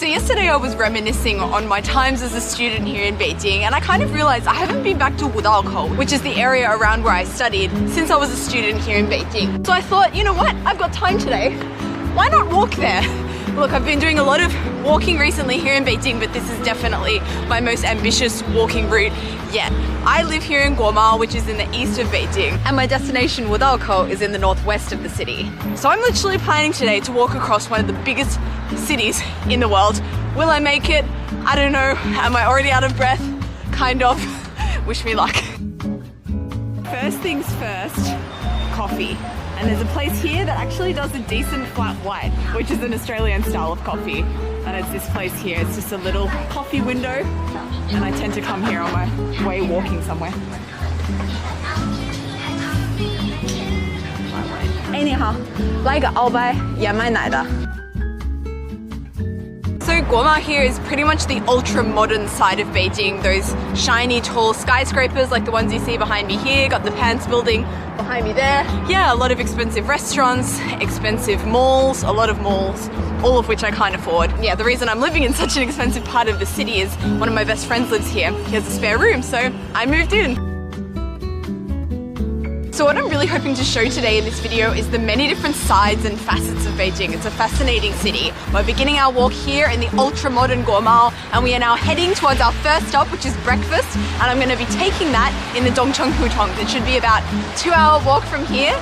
So yesterday I was reminiscing on my times as a student here in Beijing, and I kind of realized I haven't been back to Wudao, which is the area around where I studied, since I was a student here in Beijing. So I thought, you know what, I've got time today. Why not walk there? Look, I've been doing a lot of walking recently here in Beijing, but this is definitely my most ambitious walking route yet. I live here in Guomao, which is in the east of Beijing, and my destination, Wudao, is in the northwest of the city. So I'm literally planning today to walk across one of the biggest cities in the world. Will I make it? I don't know. Am I already out of breath? Kind of. Wish me luck. First things first, coffee. And there's a place here that actually does a decent flat white, which is an Australian style of coffee. And it's this place here. It's just a little coffee window. And I tend to come here on my way walking somewhere. 哎，你好，来一个澳白燕麦奶的。So Guomao here is pretty much the ultra-modern side of Beijing. Those shiny, tall skyscrapers like the ones you see behind me here. Got the Pants building behind me there. Yeah, a lot of expensive restaurants, expensive malls, a lot of malls, all of which I can't afford. Yeah, the reason I'm living in such an expensive part of the city is one of my best friends lives here. He has a spare room, so I moved in. So what I'm really hoping to show today in this video is the many different sides and facets of Beijing. It's a fascinating city. We're beginning our walk here in the ultra-modern Guomao, and we are now heading towards our first stop, which is breakfast, and I'm going to be taking that in the Dongcheng Hutongs. It should be about a 2-hour walk from here.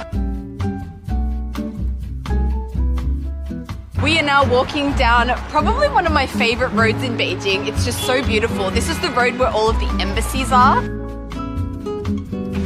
We are now walking down probably one of my favorite roads in Beijing. It's just so beautiful. This is the road where all of the embassies are.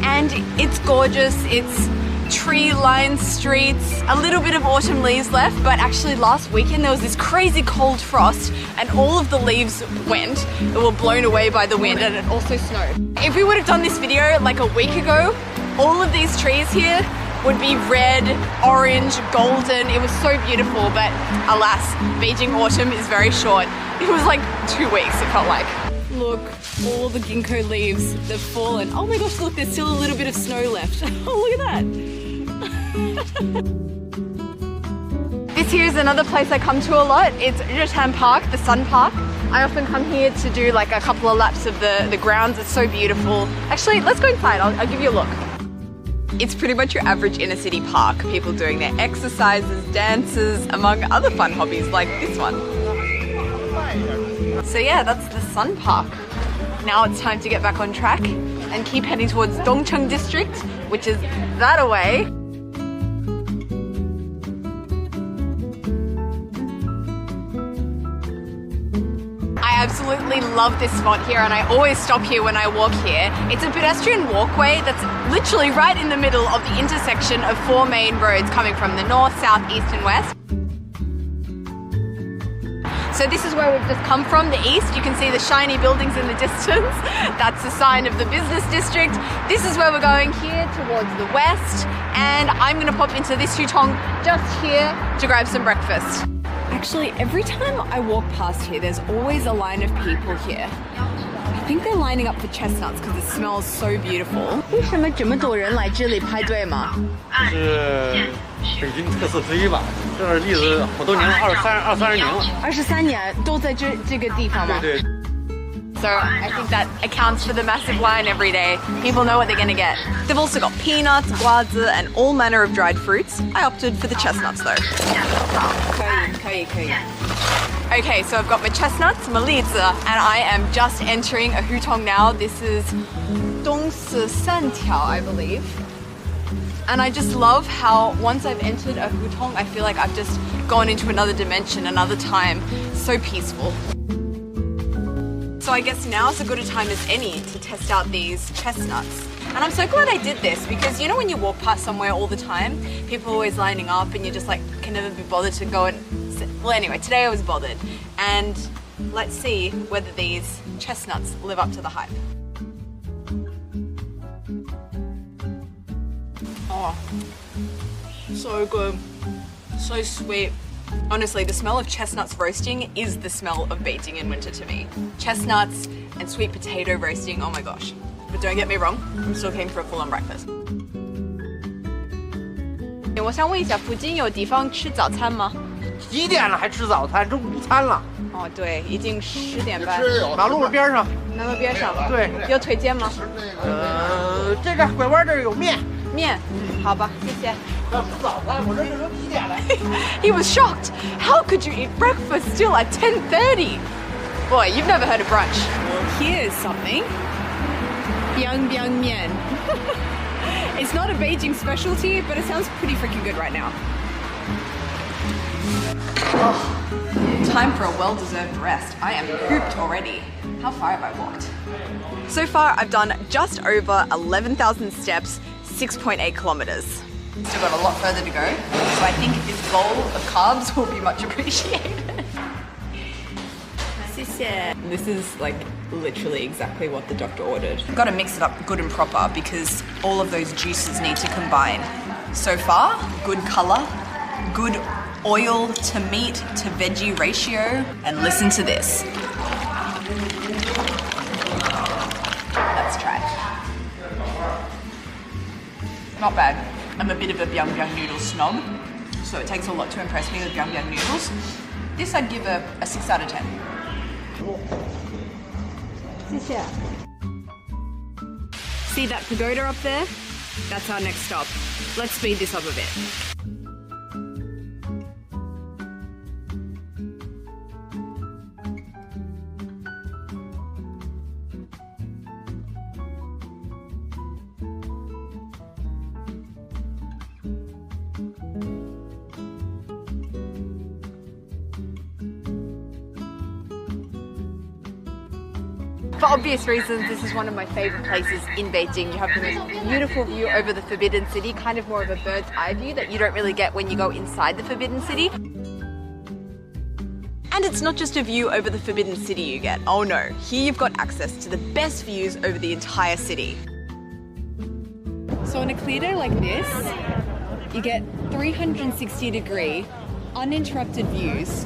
And it's gorgeous, it's tree-lined streets, a little bit of autumn leaves left, but actually last weekend there was this crazy cold frost and all of the leaves went. They were blown away by the wind, and it also snowed. If we would have done this video like a week ago, all of these trees here would be red, orange, golden. It was so beautiful, but alas, Beijing autumn is very short. It was like 2 weeks, it felt like. Look, all the ginkgo leaves, they've fallen. Oh my gosh, look, there's still a little bit of snow left. Oh, look at that. This here is another place I come to a lot. It's Rishan Park, the Sun Park. I often come here to do like a couple of laps of the grounds. It's so beautiful. Actually, let's go inside. I'll give you a look. It's pretty much your average inner city park. People doing their exercises, dances, among other fun hobbies like this one. So yeah, that's the Sun Park. Now it's time to get back on track and keep heading towards Dongcheng district, which is that away. I absolutely love this spot here, and I always stop here when I walk here. It's a pedestrian walkway that's literally right in the middle of the intersection of 4 main roads coming from the north, south, east and west. So this is where we've just come from, the east. You can see the shiny buildings in the distance. That's a sign of the business district. This is where we're going here towards the west. And I'm gonna pop into this hutong just here to grab some breakfast. Actually, every time I walk past here, there's always a line of people here. I think they're lining up for chestnuts because it smells so beautiful. 为什么这么多人来这里排队吗？是北京特色之一吧，这儿历史好多年了，23年了。23年都在这个地方吗？对。 So I think that accounts for the massive line every day. People know what they're gonna get. They've also got peanuts, guazi, and all manner of dried fruits. I opted for the chestnuts though. 可以. Okay, so I've got my chestnuts, my lizi, and I am just entering a hutong now. This is Dongsi Santiao, I believe. And I just love how once I've entered a hutong, I feel like I've just gone into another dimension, another time. So peaceful. So I guess now is as good a time as any to test out these chestnuts. And I'm so glad I did this because you know when you walk past somewhere all the time, people are always lining up and you're just like, can never be bothered to go and sit. Well anyway, today I was bothered. And let's see whether these chestnuts live up to the hype. Oh, so good, so sweet. Honestly, the smell of chestnuts roasting is the smell of Beijing in winter to me. Chestnuts and sweet potato roasting, oh my gosh. But don't get me wrong, I'm still keen for a full-on breakfast. 我想问一下，附近有地方吃早餐吗？几点了还吃早餐？这午餐了。哦，对，已经10点半。马路边上。马路边上。对。有推荐吗？这个拐弯这儿有面。面，好吧，谢谢。要吃早餐，我这都几点了 He was shocked. How could you eat breakfast still at 10:30? Boy, you've never heard of brunch. Well, here's something. Biang biang mian. It's not a Beijing specialty, but it sounds pretty freaking good right now. Oh, time for a well-deserved rest. I am pooped already. How far have I walked? So far, I've done just over 11,000 steps, 6.8 kilometers. Still got a lot further to go, so I think this bowl of carbs will be much appreciated. This is like literally exactly what the doctor ordered. You've got to mix it up good and proper because all of those juices need to combine. So far, good color, good oil to meat to veggie ratio, and listen to this. Let's try. Not bad. I'm a bit of a biang biang noodle snob, so it takes a lot to impress me with biang biang noodles. This I'd give a 6 out of 10. 谢谢. See that pagoda up there? That's our next stop. Let's speed this up a bit. For obvious reasons, this is one of my favorite places in Beijing. You have the most beautiful view over the Forbidden City, kind of more of a bird's eye view that you don't really get when you go inside the Forbidden City. And it's not just a view over the Forbidden City you get. Oh no, here you've got access to the best views over the entire city. So on a clear day like this, you get 360-degree, uninterrupted views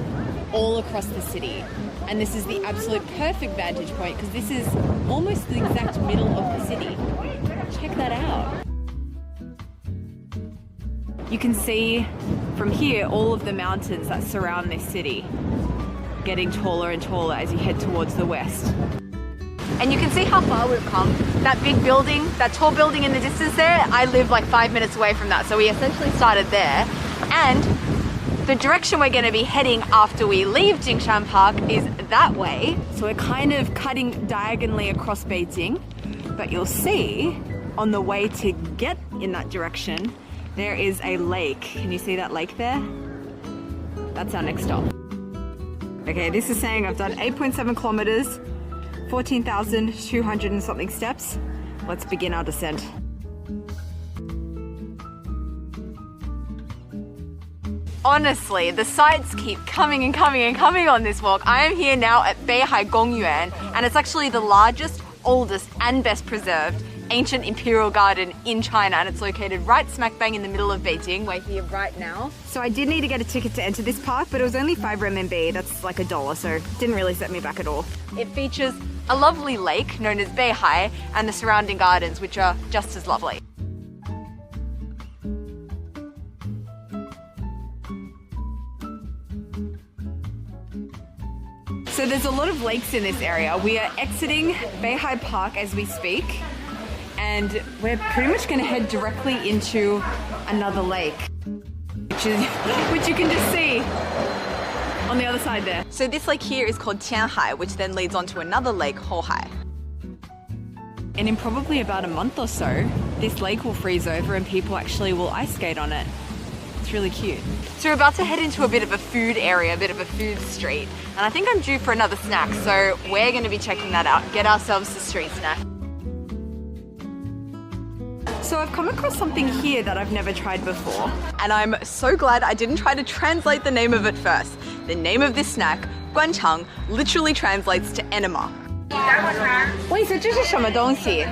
all across the city. And this is the absolute perfect vantage point because this is almost the exact middle of the city. Check that out. You can see from here all of the mountains that surround this city getting taller and taller as you head towards the west. And you can see how far we've come. That big building, that tall building in the distance there, I live like 5 minutes away from that. So we essentially started there. And the direction we're going to be heading after we leave Jingshan Park is that way. So we're kind of cutting diagonally across Beijing, but you'll see on the way to get in that direction, there is a lake. Can you see that lake there? That's our next stop. Okay, this is saying I've done 8.7 kilometers, 14,200 and something steps. Let's begin our descent. Honestly, the sights keep coming and coming and coming on this walk. I am here now at Beihai Gongyuan, and it's actually the largest, oldest, and best preserved ancient imperial garden in China, and it's located right smack bang in the middle of Beijing. We're here right now. So I did need to get a ticket to enter this park, but it was only 5 RMB. That's like $1, so it didn't really set me back at all. It features a lovely lake known as Beihai and the surrounding gardens, which are just as lovely. So there's a lot of lakes in this area. We are exiting Beihai Park as we speak, and we're pretty much going to head directly into another lake, which you can just see on the other side there. So this lake here is called Tianhai, which then leads on to another lake, Hohai. And in probably about a month or so, this lake will freeze over and people actually will ice skate on it. It's really cute. So we're about to head into a bit of a food area, a bit of a food street. And I think I'm due for another snack, so we're going to be checking that out. Get ourselves a street snack. So I've come across something here that I've never tried before. And I'm so glad I didn't try to translate the name of it first. The name of this snack, guanchang, literally translates to enema. 我意思这是什么东西？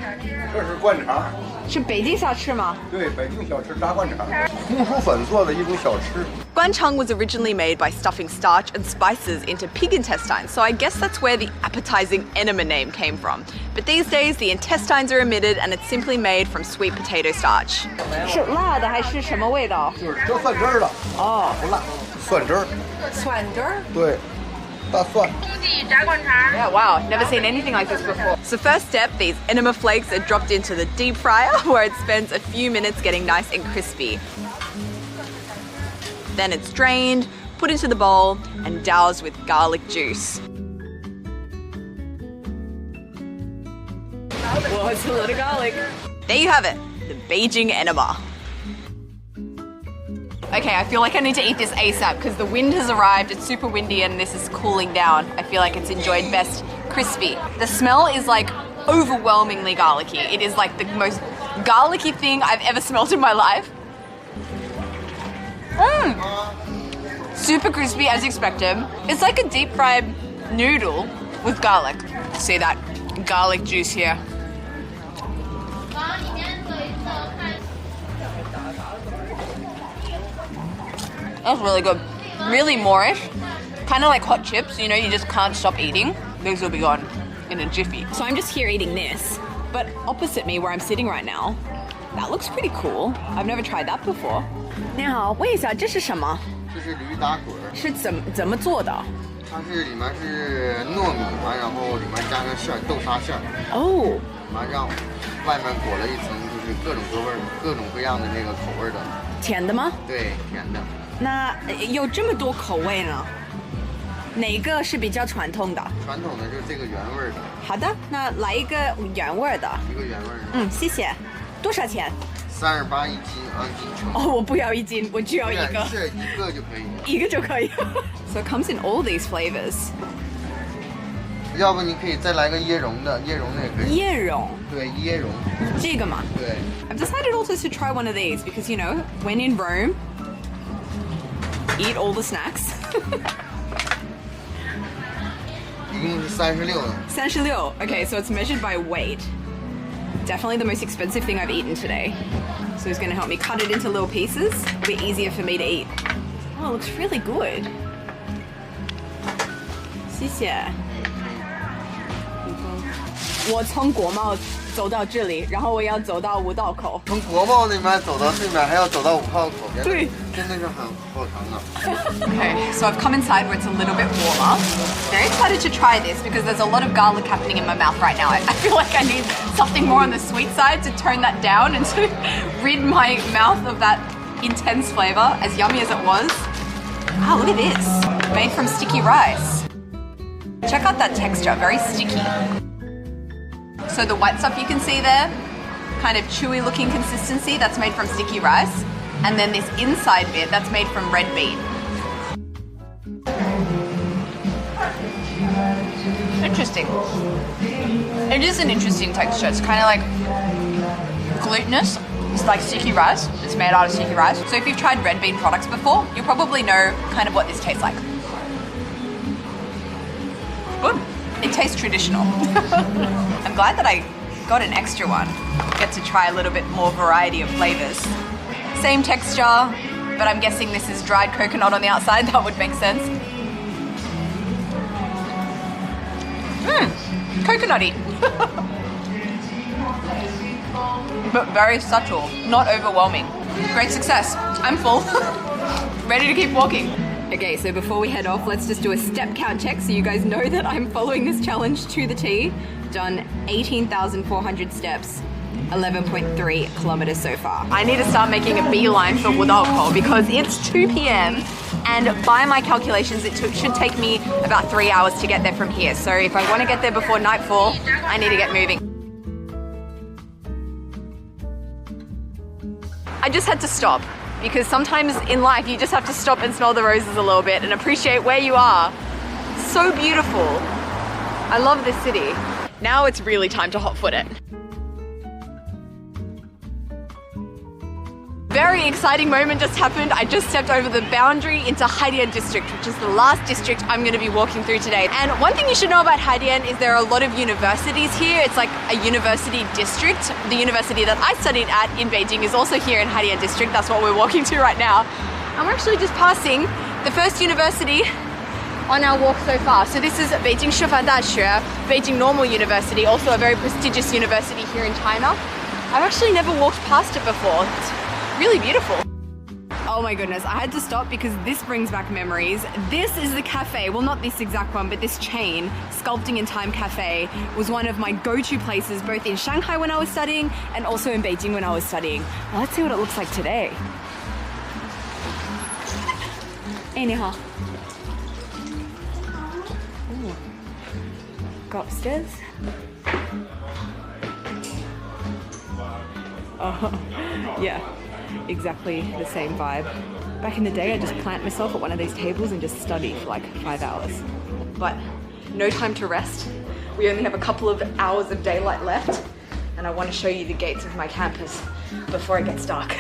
这是灌肠，是北京小吃吗？对，北京小吃炸灌肠，红薯粉做的一种小吃。Guanchang was originally made by stuffing starch and spices into pig intestines, so I guess that's where the appetizing enema name came from. But these days, the intestines are omitted and it's simply made from sweet potato starch. 是辣的还是什么味道？就是这蒜汁儿的。哦，不辣，蒜汁儿。蒜汁儿？对。大蒜。 Yeah, wow, never seen anything like this before. So first step, these enema flakes are dropped into the deep fryer where it spends a few minutes getting nice and crispy. Then it's drained, put into the bowl and doused with garlic juice. Whoa, it's a lot of garlic. There you have it, the Beijing enema. Okay, I feel like I need to eat this ASAP because the wind has arrived, it's super windy and this is cooling down. I feel like it's enjoyed best crispy. The smell is like overwhelmingly garlicky. It is like the most garlicky thing I've ever smelled in my life. Super crispy as expected. It's like a deep fried noodle with garlic. See that garlic juice here. That's really good. Really Moorish. Kind of like hot chips, you know, you just can't stop eating. These will be gone in a jiffy. So I'm just here eating this, but opposite me where I'm sitting right now, that looks pretty cool. I've never tried that before. Now, 问一下这是什么？这是驴打滚，是怎么做的？它是里面是糯米嘛，然后里面加上馅儿，豆沙馅儿，哦，完让外面裹了一层就是各种各味儿、各种各样的那个口味的。甜的吗？对，甜的。那有这么多口味呢？哪个是比较传统的？传统的就是这个原味儿的。好的，那来一个原味的。一个原味儿的。嗯，谢谢。多少钱？38一斤，按斤称。哦，我不要一斤，我只要一个。是一个就可以。一个就可以。So it comes in all these flavors. 要不你可以再来个椰蓉的，椰蓉的也可以。椰蓉。对，椰蓉。这个嘛。对。I've decided also to try one of these because you know, when in Rome, eat all the snacks. 一共是36的。36. Okay, so it's measured by weight. Definitely the most expensive thing I've eaten today. So he's going to help me cut it into little pieces. It'll be easier for me to eat. Oh, it looks really good. 谢谢。我从国贸走到这里，然后我要走到五道口。从国贸那边走到对面，还要走到5号口边。对，真的是很好长啊。Okay, so I've come inside where it's a little bit warmer. Very excited to try this because there's a lot of garlic happening in my mouth right now. I feel like I need something more on the sweet side to tone that down and to rid my mouth of that intense flavor, as yummy as it was. Wow, look at this. Made from sticky rice. Check out that texture, very sticky. So the white stuff you can see there, kind of chewy looking consistency, that's made from sticky rice. And then this inside bit, that's made from red bean. Interesting. It is an interesting texture. It's kind of like glutinous. It's like sticky rice. It's made out of sticky rice. So if you've tried red bean products before, you probably know kind of what this tastes like. Good. It tastes traditional. I'm glad that I got an extra one. Get to try a little bit more variety of flavors. Same texture, but I'm guessing this is dried coconut on the outside. That would make sense. Coconutty. But very subtle, not overwhelming. Great success. I'm full. Ready to keep walking. Okay, so before we head off, let's just do a step count check so you guys know that I'm following this challenge to the T. Done 18,400 steps, 11.3 kilometers so far. I need to start making a beeline for Wudalko because it's 2 p.m. and by my calculations, it should take me about 3 hours to get there from here. So if I want to get there before nightfall, I need to get moving. I just had to stop. Because sometimes in life you just have to stop and smell the roses a little bit and appreciate where you are. So beautiful. I love this city. Now it's really time to hot foot it. Very exciting moment just happened. I just stepped over the boundary into Haidian district, which is the last district I'm going to be walking through today. And one thing you should know about Haidian is there are a lot of universities here. It's like a university district. The university that I studied at in Beijing is also here in Haidian district. That's what we're walking to right now. And we're actually just passing the first university on our walk so far. So this is Beijing Shifan Daxue, Beijing Normal University, also a very prestigious university here in China. I've actually never walked past it before. It's really beautiful. Oh my goodness, I had to stop because this brings back memories. This is the cafe, well not this exact one, but this chain, Sculpting in Time Cafe, was one of my go-to places both in Shanghai when I was studying and also in Beijing when I was studying. Well, let's see what it looks like today. Hey, 你好. Ooh. Go upstairs. Oh, yeah. Exactly the same vibe. Back in the day, I just plant myself at one of these tables and just study for like 5 hours. But no time to rest. We only have a couple of hours of daylight left, and I want to show you the gates of my campus before it gets dark.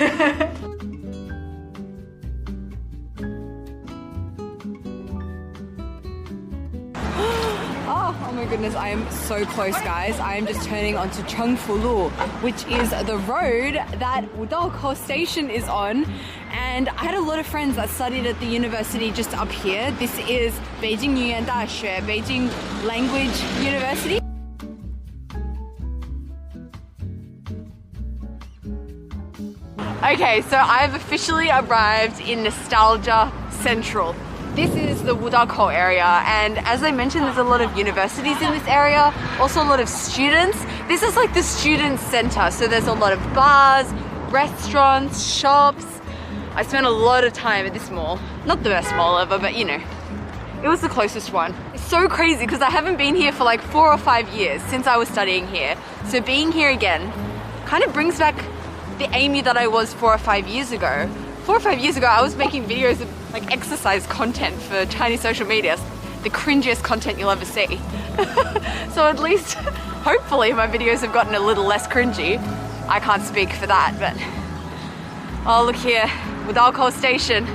Oh my goodness, I am so close, guys. I am just turning onto Chengfulu, which is the road that Wudalkou station is on. And I had a lot of friends that studied at the university just up here. This is Beijing Yuan Daxue, Beijing Language University. Okay, so I've officially arrived in Nostalgia Central. This is the Wudalkou area, and as I mentioned, there's a lot of universities in this area, also a lot of students. This is like the student center, so there's a lot of bars, restaurants, shops. I spent a lot of time at this mall. Not the best mall ever, but you know, it was the closest one. It's so crazy because I haven't been here for like 4 or 5 years since I was studying here. So being here again kind of brings back the Amy that I was 4 or 5 years ago. 4 or 5 years ago, I was making videos of like exercise content for Chinese social media, the cringiest content you'll ever see. So at least, hopefully my videos have gotten a little less cringy. I can't speak for that, but oh, look here, Wudalkou station.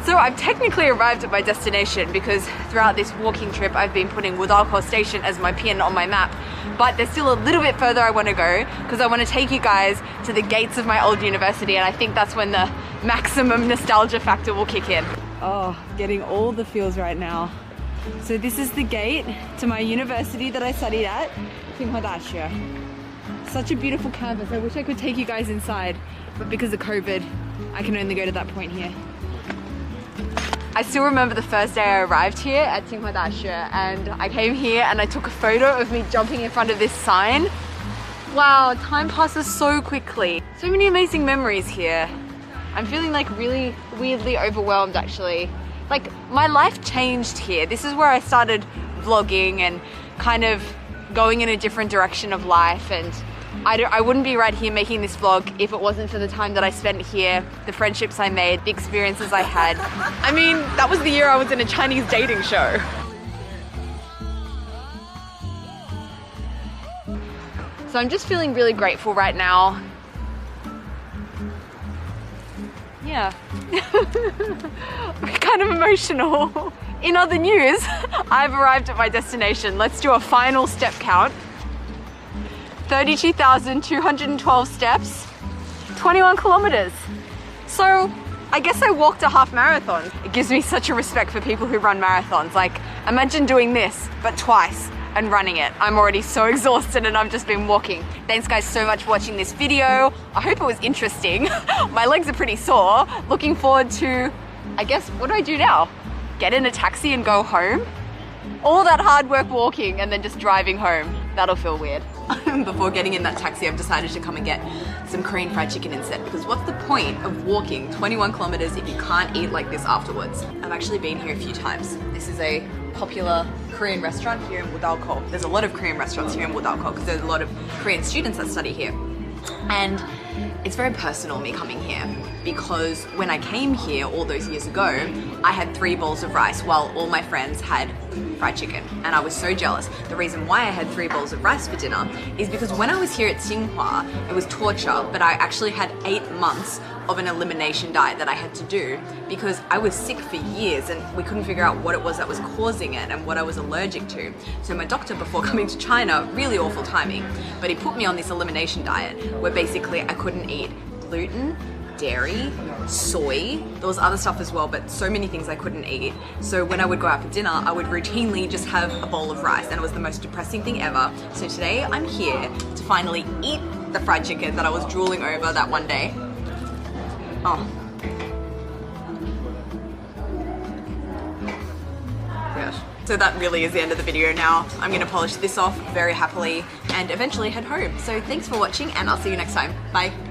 So I've technically arrived at my destination because throughout this walking trip I've been putting Wudalkou station as my pin on my map, but there's still a little bit further I want to go because I want to take you guys to the gates of my old university, and I think that's when the maximum nostalgia factor will kick in. Oh, getting all the feels right now. So this is the gate to my university that I studied at,清华大学. Such a beautiful campus. I wish I could take you guys inside, but because of COVID, I can only go to that point here. I still remember the first day I arrived here at清华大学, and I came here and I took a photo of me jumping in front of this sign. Wow, time passes so quickly. So many amazing memories here. I'm feeling like really weirdly overwhelmed actually. Like my life changed here. This is where I started vlogging and kind of going in a different direction of life, and I wouldn't be right here making this vlog if it wasn't for the time that I spent here, the friendships I made, the experiences I had. I mean, that was the year I was in a Chinese dating show. So I'm just feeling really grateful right now. Yeah. Kind of emotional. In other news, I've arrived at my destination. Let's do a final step count. 32,212 steps, 21 kilometers. So I guess I walked a half marathon. It gives me such a respect for people who run marathons. Like, imagine doing this, but twice, and running it. I'm already so exhausted and I've just been walking. Thanks guys so much for watching this video. I hope it was interesting. My legs are pretty sore. Looking forward to, I guess, what do I do now? Get in a taxi and go home? All that hard work walking and then just driving home. That'll feel weird. Before getting in that taxi, I've decided to come and get some Korean fried chicken instead, because what's the point of walking 21 kilometers if you can't eat like this afterwards? I've actually been here a few times. This is a popular Korean restaurant here in Wudalkou. There's a lot of Korean restaurants here in Wudalkou because there's a lot of Korean students that study here. And it's very personal, me coming here, because when I came here all those years ago, I had 3 bowls of rice while all my friends had fried chicken, and I was so jealous. The reason why I had 3 bowls of rice for dinner is because when I was here at Tsinghua, it was torture, but I actually had 8 months of an elimination diet that I had to do because I was sick for years and we couldn't figure out what it was that was causing it and what I was allergic to. So my doctor, before coming to China, really awful timing, but he put me on this elimination diet where basically I couldn't eat gluten, dairy, soy, there was other stuff as well, but so many things I couldn't eat. So when I would go out for dinner, I would routinely just have a bowl of rice, and it was the most depressing thing ever. So today I'm here to finally eat the fried chicken that I was drooling over that one day. Oh. Yes. So that really is the end of the video now. I'm going to polish this off very happily and eventually head home. So thanks for watching and I'll see you next time. Bye.